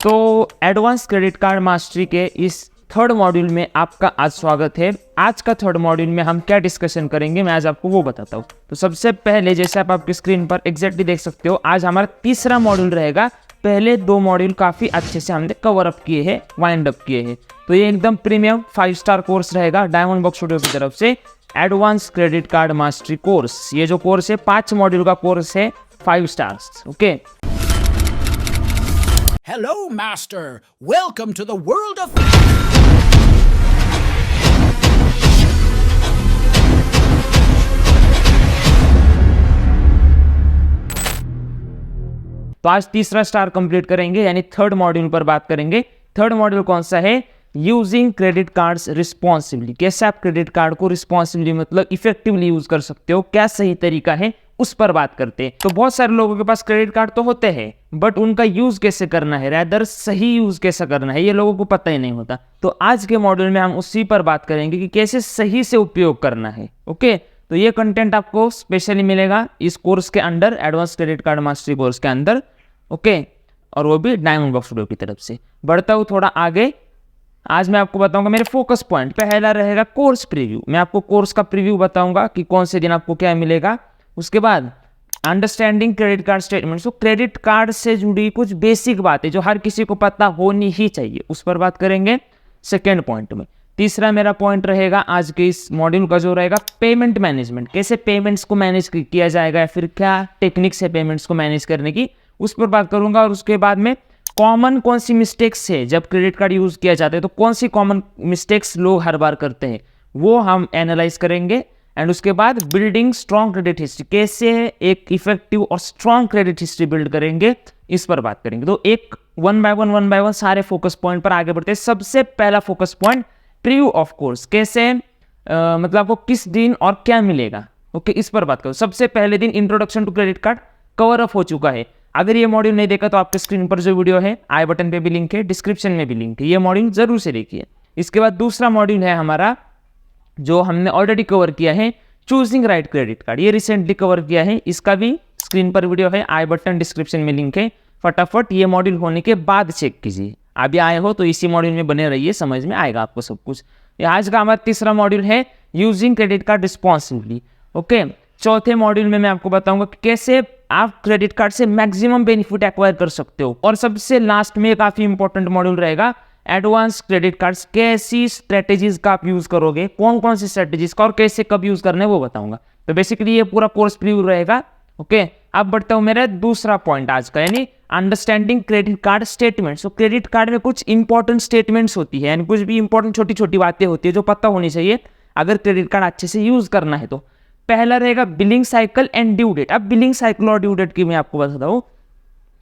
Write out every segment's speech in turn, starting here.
तो advance credit card mastery के इस थर्ड मॉड्यूल में आपका आज स्वागत है। आज का थर्ड मॉड्यूल में हम क्या डिस्कशन करेंगे मैं आज आपको वो बताता हूँ। तो सबसे पहले जैसे आप आपकी स्क्रीन पर एग्जैक्टली देख सकते हो, आज हमारा तीसरा मॉड्यूल रहेगा। पहले दो मॉड्यूल काफ़ी अच्छे से हमने कवर अप किए हैं, वाइंड अप किए हैं। तो ये एकदम प्रीमियम 5 स्टार कोर्स रहेगा डायमंड बॉक्स स्टूडियो की तरफ से, advance credit card mastery course. ये जो कोर्स है 5 मॉड्यूल का कोर्स है, 5 stars. Okay, Hello, Master. Welcome to the world of... तो आज तीसरा स्टार कंप्लीट करेंगे, यानी थर्ड मॉड्यूल पर बात करेंगे। थर्ड मॉड्यूल कौन सा है? Using credit cards responsibly. कैसे आप क्रेडिट कार्ड को रिस्पॉन्सिबली मतलब इफेक्टिवली यूज कर सकते हो, क्या सही तरीका है, उस पर बात करते हैं। तो बहुत सारे लोगों के पास क्रेडिट कार्ड तो होते हैं, बट उनका यूज कैसे करना है, रैदर सही यूज कैसे करना है, ये लोगों को पता ही नहीं होता। तो आज के मॉड्यूल में हम उसी पर बात करेंगे कि कैसे सही से उपयोग करना है। ओके, तो ये कंटेंट आपको स्पेशली मिलेगा इस कोर्स के under, advance credit card mastery course के अंदर। ओके, और वो भी डायमंड बॉक्स स्टूडियो की तरफ से। बढ़ता हूँ थोड़ा आगे। आज मैं आपको बताऊंगा मेरे फोकस पॉइंट। पहला रहेगा कोर्स प्रीव्यू। मैं आपको कोर्स का प्रीव्यू बताऊंगा कि कौन से दिन आपको क्या मिलेगा। उसके बाद अंडरस्टैंडिंग क्रेडिट कार्ड स्टेटमेंट। तो क्रेडिट कार्ड से जुड़ी कुछ बेसिक बातें जो हर किसी को पता होनी ही चाहिए, उस पर बात करेंगे सेकेंड पॉइंट में। तीसरा मेरा पॉइंट रहेगा आज के इस मॉड्यूल का जो रहेगा पेमेंट मैनेजमेंट। कैसे पेमेंट्स को मैनेज किया जाएगा या फिर क्या टेक्निक्स है पेमेंट्स को मैनेज करने की, उस पर बात करूंगा। और उसके बाद में कॉमन कौन सी मिस्टेक्स है जब क्रेडिट कार्ड यूज किया जाता है, तो कौन सी कॉमन मिस्टेक्स लोग हर बार करते हैं वो हम एनालाइज करेंगे। एंड उसके बाद बिल्डिंग स्ट्रॉन्ग क्रेडिट हिस्ट्री, कैसे एक इफेक्टिव और स्ट्रॉन्ग क्रेडिट हिस्ट्री बिल्ड करेंगे, इस पर बात करेंगे। तो एक वन बाय वन सारे फोकस पॉइंट पर आगे बढ़ते हैं। सबसे पहला focus point preview of course. कैसे मतलब आपको किस दिन और क्या मिलेगा, ओके, इस पर बात करो। सबसे पहले दिन introduction to credit card cover up हो चुका है। अगर ये मॉड्यूल नहीं देखा तो आपके स्क्रीन पर जो वीडियो है आई बटन पे भी लिंक है, डिस्क्रिप्शन में भी लिंक है, ये मॉड्यूल जरूर से देखिए। इसके बाद दूसरा मॉड्यूल है हमारा जो हमने ऑलरेडी कवर किया है, चूजिंग राइट क्रेडिट कार्ड। ये रिसेंटली कवर किया है, इसका भी स्क्रीन पर वीडियो है, आई बटन डिस्क्रिप्शन में लिंक है। फटाफट ये मॉड्यूल होने के बाद चेक कीजिए। अभी आए हो तो इसी मॉड्यूल में बने रहिए, समझ में आएगा आपको सब कुछ। आज का हमारा तीसरा मॉड्यूल है using credit card responsibly. Okay, चौथे मॉड्यूल में मैं आपको बताऊंगा कि कैसे आप क्रेडिट कार्ड से मैक्सिमम बेनिफिट एक्वायर कर सकते हो। और सबसे लास्ट में काफी इंपॉर्टेंट मॉड्यूल रहेगा एडवांस क्रेडिट कार्ड्स। कैसी स्ट्रेटेजीज का आप यूज करोगे, कौन कौन सी स्ट्रेटेजीज का और कैसे कब यूज करने वो बताऊंगा। तो बेसिकली ये पूरा कोर्स प्रीव्यू रहेगा। ओके, अब बढ़ता हूं मेरा दूसरा पॉइंट आज का, यानी अंडरस्टैंडिंग क्रेडिट कार्ड स्टेटमेंट्स। तो क्रेडिट कार्ड में कुछ इंपॉर्टेंट स्टेटमेंट्स होती है, यानी कुछ भी इंपॉर्टेंट छोटी छोटी बातें होती है जो पता होनी चाहिए अगर क्रेडिट कार्ड अच्छे से यूज करना है। तो पहला रहेगा billing cycle and due date. अब बिलिंग साइकिल और ड्यू डेट की मैं आपको बताता हूँ।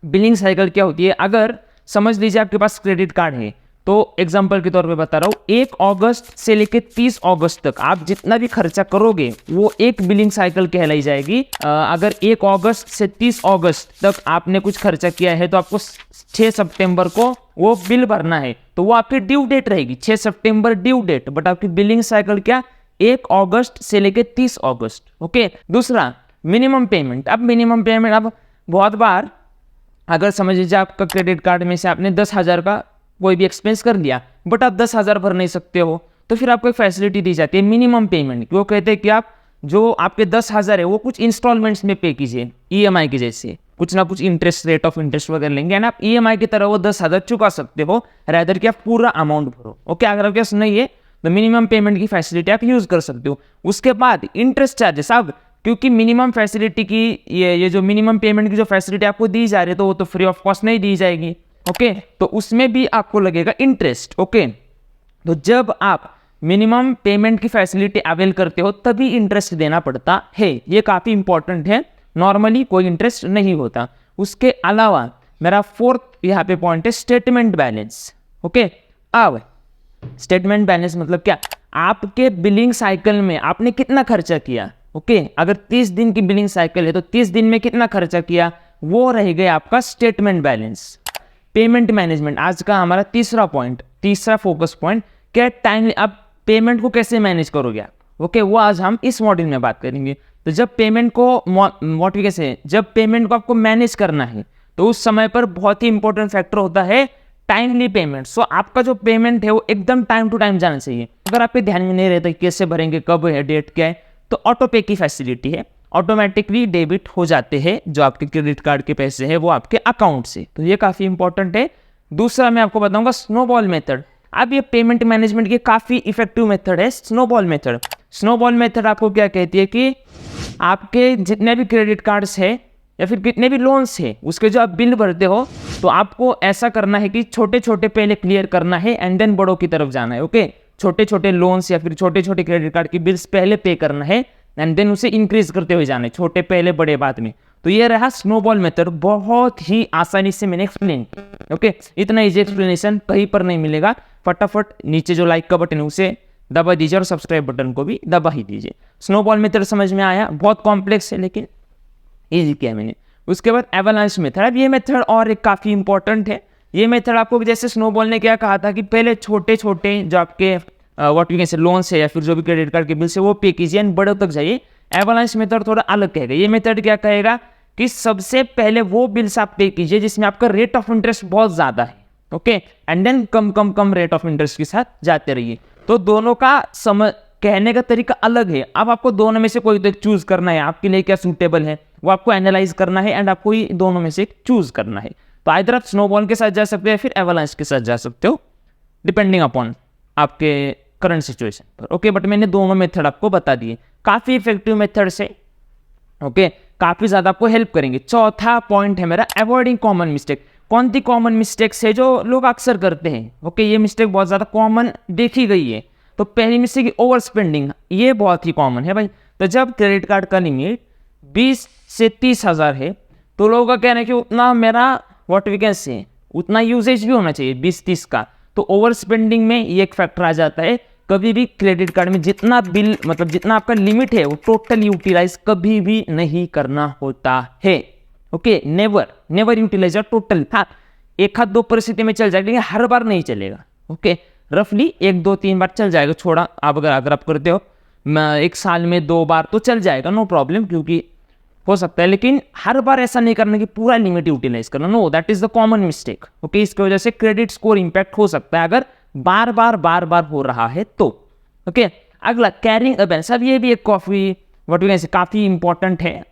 बिलिंग साइकिल क्या होती है, अगर समझ लीजिए आपके पास क्रेडिट कार्ड है, तो एग्जांपल के तौर पे बता रहा हूँ, 1 अगस्त से लेकर 30 अगस्त तक आप जितना भी खर्चा करोगे वो एक बिलिंग साइकिल कहलाई जाएगी। अगर 1 अगस्त से 30 अगस्त तक आपने कुछ खर्चा किया है तो आपको 6 सितंबर को वो बिल भरना है, तो वो आपकी ड्यू डेट रहेगी 6 सितंबर ड्यू डेट। बट आपकी बिलिंग साइकिल क्या, 1 अगस्त से लेकर 30 अगस्त। ओके, दूसरा मिनिमम पेमेंट। अब मिनिमम पेमेंट, अब बहुत बार अगर समझ लीजिए आपका क्रेडिट कार्ड में से आपने 10,000 का कोई भी एक्सपेंस कर लिया, बट आप 10,000 भर नहीं सकते हो, तो फिर आपको एक फैसिलिटी दी जाती है मिनिमम पेमेंट। वो कहते हैं कि आप जो आपके 10,000 है वो कुछ इंस्टॉलमेंट्स में पे कीजिए, ईएमआई की जैसे, कुछ ना कुछ इंटरेस्ट रेट ऑफ इंटरेस्ट वगैरह लेंगे, यानी आप ईएमआई की तरह वो 10,000 चुका सकते हो, रैदर कि आप पूरा अमाउंट भरो। ओके, अगर आपके पास नहीं है तो मिनिमम पेमेंट की फैसिलिटी आप यूज कर सकते हो। उसके बाद इंटरेस्ट चार्जेस। अब क्योंकि मिनिमम फैसिलिटी की ये जो मिनिमम पेमेंट की जो फैसिलिटी आपको दी जा रही है, तो वो तो फ्री ऑफ कॉस्ट नहीं दी जाएगी। ओके, तो उसमें भी आपको लगेगा इंटरेस्ट। ओके, तो जब आप मिनिमम पेमेंट की फैसिलिटी अवेल करते हो तभी इंटरेस्ट देना पड़ता है, ये काफी इंपॉर्टेंट है, नॉर्मली कोई इंटरेस्ट नहीं होता। उसके अलावा मेरा फोर्थ यहाँ पे पॉइंट है स्टेटमेंट बैलेंस। ओके, अब स्टेटमेंट बैलेंस मतलब क्या, आपके बिलिंग साइकिल में आपने कितना खर्चा किया। ओके, अगर 30 दिन की बिलिंग साइकिल है तो 30 दिन में कितना खर्चा किया, वो रह गया आपका स्टेटमेंट बैलेंस। पेमेंट मैनेजमेंट आज का हमारा तीसरा पॉइंट, तीसरा फोकस पॉइंट, क्या टाइम, अब पेमेंट को कैसे मैनेज करोगे आप। ओके, वो आज हम इस मॉड्यूल में बात करेंगे। तो जब पेमेंट को जब पेमेंट को आपको मैनेज करना है तो उस समय पर बहुत ही इंपॉर्टेंट फैक्टर होता है टाइमली पेमेंट। सो आपका जो पेमेंट है वो एकदम टाइम टू टाइम जाना चाहिए। अगर आपके ध्यान में नहीं रहता कैसे भरेंगे, कब है, डेट क्या है, तो ऑटो पे की फैसिलिटी है, ऑटोमेटिकली डेबिट हो जाते हैं जो आपके क्रेडिट कार्ड के पैसे हैं वो आपके अकाउंट से। तो ये काफ़ी इंपॉर्टेंट है। दूसरा मैं आपको बताऊंगा स्नोबॉल मेथड। अब ये पेमेंट मैनेजमेंट की काफ़ी इफेक्टिव मेथड है स्नोबॉल मेथड। स्नोबॉल मेथड आपको क्या कहती है कि आपके जितने भी क्रेडिट कार्ड्स है या फिर कितने भी लोन्स है उसके जो आप बिल भरते हो, तो आपको ऐसा करना है कि छोटे छोटे पहले क्लियर करना है एंड देन बड़ों की तरफ जाना है। ओके, छोटे छोटे लोन्स या फिर छोटे छोटे क्रेडिट कार्ड की बिल्स पहले पे करना है एंड देन उसे इंक्रीज करते हुए जाना है, छोटे पहले बड़े बाद में। तो ये रहा स्नोबॉल मेथड, बहुत ही आसानी से मैंने एक्सप्लेन किया। ओके, इतना इजी एक्सप्लेनेशन कहीं पर नहीं मिलेगा। फटाफट नीचे जो लाइक का बटन है उसे दबा दीजिए और सब्सक्राइब बटन को भी दबा ही दीजिए। स्नोबॉल मेथड समझ में आया, बहुत कॉम्प्लेक्स है लेकिन इजी किया मैंने। उसके बाद एवलांच मेथड। अब ये मेथड और एक काफ़ी इंपॉर्टेंट है। ये मेथड आपको जैसे स्नोबॉल ने क्या कहा था कि पहले छोटे छोटे जो आपके what we can say loans है या फिर जो भी क्रेडिट कार्ड के बिल्स है वो पे कीजिए एंड बड़ों तक जाइए। एवलांच मेथड थोड़ा अलग कहेगा। ये मेथड क्या कहेगा कि सबसे पहले वो बिल्स आप पे कीजिए जिसमें आपका रेट ऑफ इंटरेस्ट बहुत ज़्यादा है। ओके, एंड देन कम कम कम रेट ऑफ इंटरेस्ट के साथ जाते रहिए। तो दोनों का समझ कहने का तरीका अलग है। अब आपको दोनों में से कोई तो एक चूज करना है, आपके लिए क्या सूटेबल है वो आपको एनालाइज करना है एंड आपको ही दोनों में से एक चूज करना है। तो आइदर आप स्नोबॉल के साथ जा सकते हो या फिर एवलांच के साथ जा सकते हो, डिपेंडिंग अपॉन आपके करंट सिचुएशन पर। ओके, बट मैंने दोनों मेथड आपको बता दिए, काफ़ी इफेक्टिव मेथड से। ओके, काफ़ी ज़्यादा आपको हेल्प करेंगे। चौथा पॉइंट है मेरा अवॉइडिंग कॉमन मिस्टेक। कौन सी कॉमन मिस्टेक्स है जो लोग अक्सर करते हैं? ओके, ये मिस्टेक बहुत ज़्यादा कॉमन देखी गई है। तो पहली मिस्टेक ओवर स्पेंडिंग, ये बहुत ही कॉमन है भाई। तो जब क्रेडिट कार्ड का लिमिट 20 से 30 हज़ार है तो लोगों का कहना है कि उतना मेरा व्हाट वी कैन से उतना यूजेज भी होना चाहिए 20-30 का। तो ओवर स्पेंडिंग में ये एक फैक्टर आ जाता है। कभी भी क्रेडिट कार्ड में जितना बिल मतलब जितना आपका लिमिट है वो टोटल यूटिलाइज कभी भी नहीं करना होता है। Okay, never utilise total. हाँ, एक हाथ दो परिस्थिति में चल जाएगा लेकिन हर बार नहीं चलेगा। ओके, रफली 1-2-3 बार चल जाएगा। छोड़ा आप अगर आप करते हो एक साल में 2 बार तो चल जाएगा, नो प्रॉब्लम, क्योंकि हो सकता है। लेकिन हर बार ऐसा नहीं करना कि पूरा लिमिट यूटिलाइज करना, no, that is the common mistake. Okay, इसकी वजह से क्रेडिट स्कोर इंपैक्ट हो सकता है अगर बार बार हो रहा है तो। ओके, अगला कैरिंग अ बैलेंस। अब ये भी एक काफ़ी इंपॉर्टेंट है।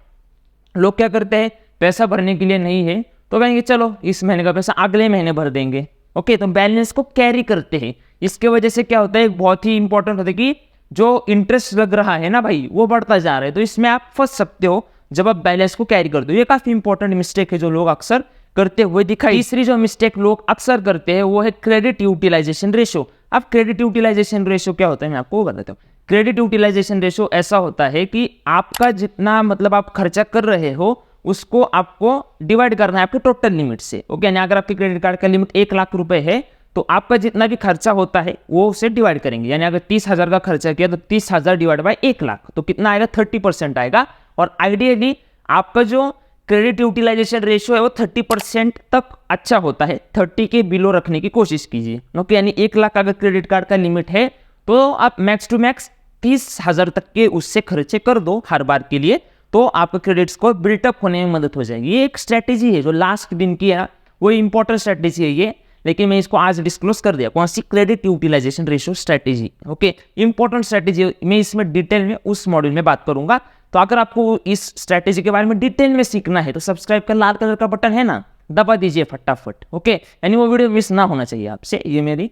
लोग क्या करते हैं, पैसा भरने के लिए नहीं है तो कहेंगे चलो इस महीने का पैसा अगले महीने भर देंगे। ओके, तो बैलेंस को कैरी करते हैं। इसके वजह से क्या होता है, बहुत ही इंपॉर्टेंट होता है कि जो इंटरेस्ट लग रहा है ना भाई वो बढ़ता जा रहा है। तो इसमें आप फंस सकते हो जब आप बैलेंस को कैरी करते हो। ये काफ़ी इंपॉर्टेंट मिस्टेक है जो लोग अक्सर करते हुए दिखाई। तीसरी जो मिस्टेक लोग अक्सर करते हैं वो है क्रेडिट यूटिलाइजेशन रेशो। अब क्रेडिट यूटिलाइजेशन रेशो क्या होता है मैं आपको बताता हूँ। क्रेडिट यूटिलाइजेशन रेशो ऐसा होता है कि आपका जितना मतलब आप खर्चा कर रहे हो उसको आपको डिवाइड करना है आपके टोटल लिमिट से। ओके, यानी अगर आपके क्रेडिट कार्ड का लिमिट 1 लाख रुपए है तो आपका जितना भी खर्चा होता है वो उसे डिवाइड करेंगे। यानी अगर 30,000 का खर्चा किया तो 30,000 डिवाइड बाय 1 लाख तो कितना आएगा, 30% आएगा। और आइडियली आपका जो क्रेडिट यूटिलाइजेशन रेशियो है वो 30% तक अच्छा होता है। 30 के बिलो रखने की कोशिश कीजिए। ओके, यानी 1 लाख अगर क्रेडिट कार्ड का लिमिट है तो आप मैक्स टू मैक्स 30,000 तक के उससे खर्चे कर दो हर बार के लिए, तो आपका क्रेडिट स्कोर बिल्टअप होने में मदद हो जाएगी। ये एक स्ट्रैटेजी है जो लास्ट दिन की है, वो इंपॉर्टेंट स्ट्रैटेजी है ये, लेकिन मैं इसको आज डिस्क्लोज कर दिया। कौन सी? Credit utilization ratio strategy. Okay, important strategy, मैं इसमें डिटेल में उस मॉड्यूल में बात करूंगा। तो अगर आपको इस स्ट्रैटेजी के बारे में डिटेल में सीखना है तो सब्सक्राइब का लाल कलर का बटन है ना, दबा दीजिए फटाफट। ओके, यानी वो वीडियो मिस ना होना चाहिए आपसे, ये मेरी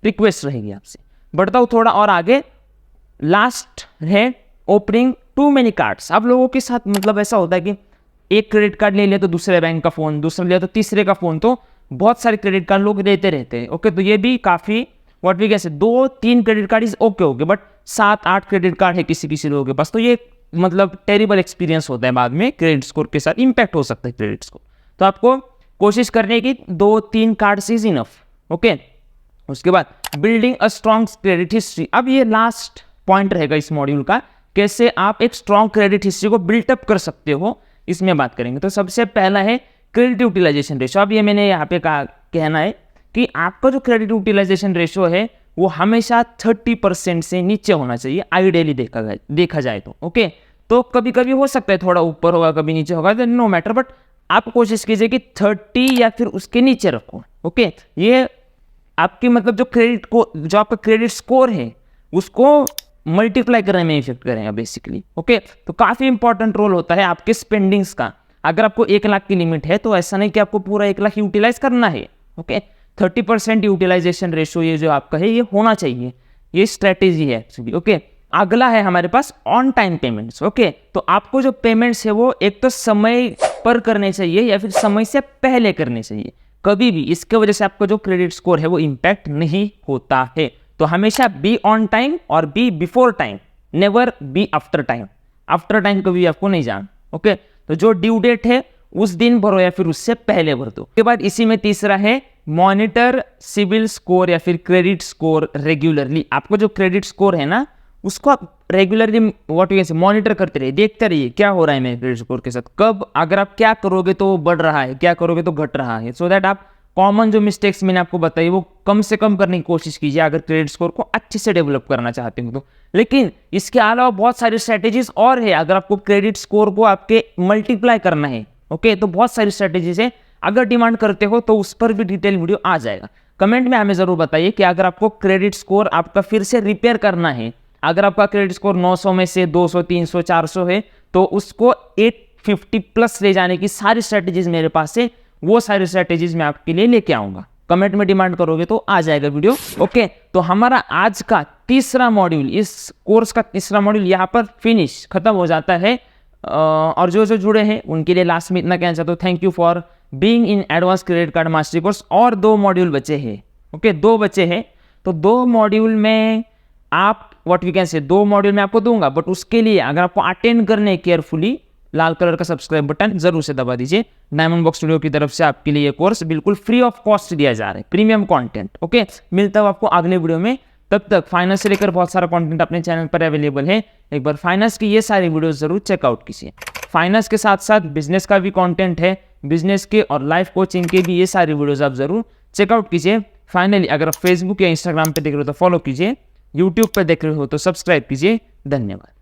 रिक्वेस्ट रहेगी आपसे। बढ़ता हूँ थोड़ा और आगे। लास्ट है ओपनिंग टू मेनी कार्ड्स। अब लोगों के साथ मतलब ऐसा होता है कि एक क्रेडिट कार्ड ले लिया तो दूसरे बैंक का फ़ोन, दूसरा लिया तो तीसरे का फ़ोन, तो बहुत सारे क्रेडिट कार्ड लोग लेते रहते हैं। ओके, तो ये भी काफ़ी what we can say 2-3 credit card is okay, but 7-8 credit card है किसी लोगों के पास, तो ये मतलब टेरिबल एक्सपीरियंस होता है बाद में, क्रेडिट स्कोर के साथ इंपैक्ट हो सकता है क्रेडिट स्कोर। तो आपको कोशिश करने की 2-3 कार्ड्स इज इनफ। ओके, उसके बाद building a strong credit history. अब ये लास्ट पॉइंट रहेगा इस मॉड्यूल का, कैसे आप एक स्ट्रॉन्ग क्रेडिट हिस्ट्री को बिल्टअप कर सकते हो, इसमें बात करेंगे। तो सबसे पहला है क्रेडिट यूटिलाइजेशन रेशो। अब ये मैंने यहाँ पे कहना है कि आपका जो क्रेडिट यूटिलाइजेशन रेशो है वो हमेशा 30% से नीचे होना चाहिए, आइडियली देखा जाए तो। ओके, तो कभी कभी हो सकता है थोड़ा ऊपर होगा, कभी नीचे होगा, नो मैटर, बट आप कोशिश कीजिए कि 30 या फिर उसके नीचे रखो। ओके, ये आपकी मतलब जो आपका क्रेडिट स्कोर है उसको मल्टीप्लाई करने में इफेक्ट करेगा बेसिकली। ओके, तो काफ़ी इंपॉर्टेंट रोल होता है आपके स्पेंडिंग्स का। अगर आपको 1 लाख की लिमिट है तो ऐसा नहीं कि आपको पूरा 1 लाख यूटिलाइज करना है। ओके, 30% यूटिलाइजेशन रेशो ये जो आपका है ये होना चाहिए, ये स्ट्रेटेजी है एक्चुअली। ओके, अगला है हमारे pass on time payments. Okay, तो आपको जो पेमेंट्स है वो एक तो समय पर करने चाहिए या फिर समय से पहले करने चाहिए कभी भी। इसके वजह से आपका जो क्रेडिट स्कोर है वो इम्पैक्ट नहीं होता है। तो हमेशा बी ऑन टाइम और be before time, never be after time. After time कभी आपको नहीं जाना। ओके, तो जो ड्यू डेट है उस दिन भरो या फिर उससे पहले भर दो। उसके बाद इसी में तीसरा है मॉनिटर सिविल स्कोर या फिर क्रेडिट स्कोर रेगुलरली। आपको जो क्रेडिट स्कोर है ना उसको आप रेगुलरली मॉनिटर करते रहिए, देखते रहिए क्या हो रहा है मेरे क्रेडिट स्कोर के साथ। कब अगर आप क्या करोगे तो वो बढ़ रहा है, क्या करोगे तो घट रहा है, सो दैट आप कॉमन जो मिस्टेक्स मैंने आपको बताई वो कम से कम करने की कोशिश कीजिए अगर क्रेडिट स्कोर को अच्छे से डेवलप करना चाहते हो तो। लेकिन इसके अलावा बहुत सारी स्ट्रैटेजीज और है अगर आपको क्रेडिट स्कोर को आपके मल्टीप्लाई करना है। ओके, तो बहुत सारी स्ट्रैटेजीज है, अगर डिमांड करते हो तो उस पर भी डिटेल वीडियो आ जाएगा। कमेंट में हमें जरूर बताइए कि अगर आपको क्रेडिट स्कोर आपका फिर से रिपेयर करना है, अगर आपका क्रेडिट स्कोर 900 में से 200, 300, 400 है तो उसको 850 प्लस ले जाने की सारी स्ट्रैटेजीज मेरे पास है, वो सारी स्ट्रैटेजीज मैं आपके लिए लेके आऊंगा। कमेंट में डिमांड करोगे तो आ जाएगा वीडियो। ओके, तो हमारा आज का तीसरा मॉड्यूल, इस कोर्स का तीसरा मॉड्यूल यहाँ पर फिनिश खत्म हो जाता है। और जो जुड़े हैं उनके लिए लास्ट में इतना कहना चाहता हूँ, thank you for being in advance credit card mastery course. और 2 मॉड्यूल बचे हैं। ओके, 2 बचे हैं, तो 2 मॉड्यूल में आप व्हाट वी कैन से 2 मॉड्यूल में आपको दूंगा, बट उसके लिए अगर आपको अटेंड करने केयरफुली लाल कलर का सब्सक्राइब बटन जरूर से दबा दीजिए। डायमंड बॉक्स स्टूडियो की तरफ से आपके लिए ये कोर्स बिल्कुल फ्री ऑफ कॉस्ट दिया जा रहा है, प्रीमियम कंटेंट। ओके, मिलता है आपको अगले वीडियो में। तब तक फाइनेंस से लेकर बहुत सारा कंटेंट अपने चैनल पर अवेलेबल है, एक बार फाइनेंस की ये सारी वीडियोस जरूर चेकआउट कीजिए। फाइनेंस के साथ साथ बिजनेस का भी कंटेंट है, बिजनेस के और लाइफ कोचिंग के भी ये सारी वीडियोस आप जरूर चेकआउट कीजिए। फाइनली अगर आप फेसबुक या इंस्टाग्राम पे देख रहे हो तो फॉलो कीजिए, यूट्यूब पर देख रहे हो तो सब्सक्राइब कीजिए। धन्यवाद।